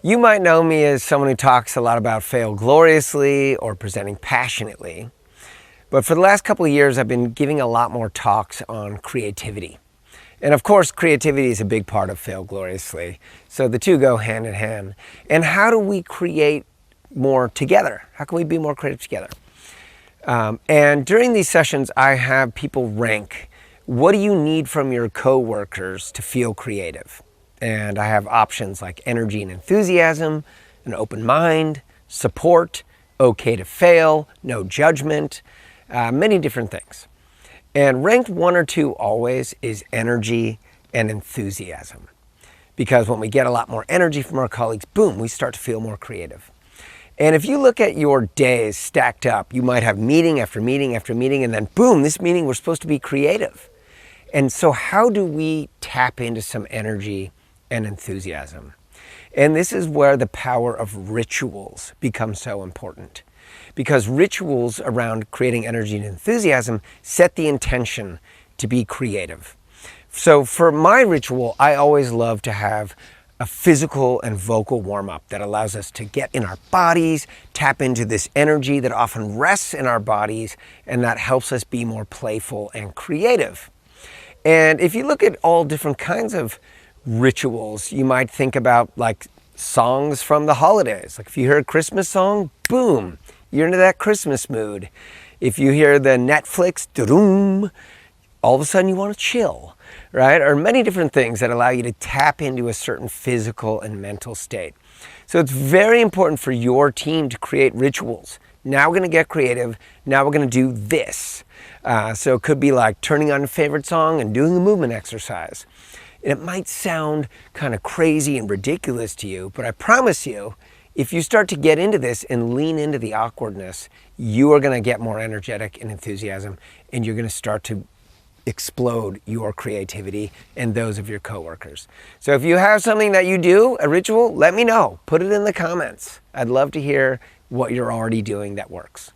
You might know me as someone who talks a lot about fail gloriously or presenting passionately. But for the last couple of years, I've been giving a lot more talks on creativity. And of course, creativity is a big part of fail gloriously. So the two go hand in hand. And how do we create more together? How can we be more creative together? And during these sessions, I have people rank, what do you need from your coworkers to feel creative? And I have options like energy and enthusiasm, an open mind, support, okay to fail, no judgment, many different things. And ranked 1 or 2 always is energy and enthusiasm. Because when we get a lot more energy from our colleagues, boom, we start to feel more creative. And if you look at your days stacked up, you might have meeting after meeting after meeting, and then boom, this meeting we're supposed to be creative. And so how do we tap into some energy and enthusiasm? And this is where the power of rituals becomes so important. Because rituals around creating energy and enthusiasm set the intention to be creative. So for my ritual, I always love to have a physical and vocal warm-up that allows us to get in our bodies, tap into this energy that often rests in our bodies, and that helps us be more playful and creative. And if you look at all different kinds of rituals, you might think about like songs from the holidays. Like if you hear a Christmas song, boom, you're into that Christmas mood. If you hear the Netflix, da-doom, all of a sudden you want to chill, right? Or many different things that allow you to tap into a certain physical and mental state. So it's very important for your team to create rituals. Now we're going to get creative. Now we're going to do this. So it could be like turning on a favorite song and doing a movement exercise. And it might sound kind of crazy and ridiculous to you, but I promise you, if you start to get into this and lean into the awkwardness, you are going to get more energetic and enthusiasm, and you're going to start to explode your creativity and those of your coworkers. So if you have something that you do, a ritual, let me know. Put it in the comments. I'd love to hear what you're already doing that works.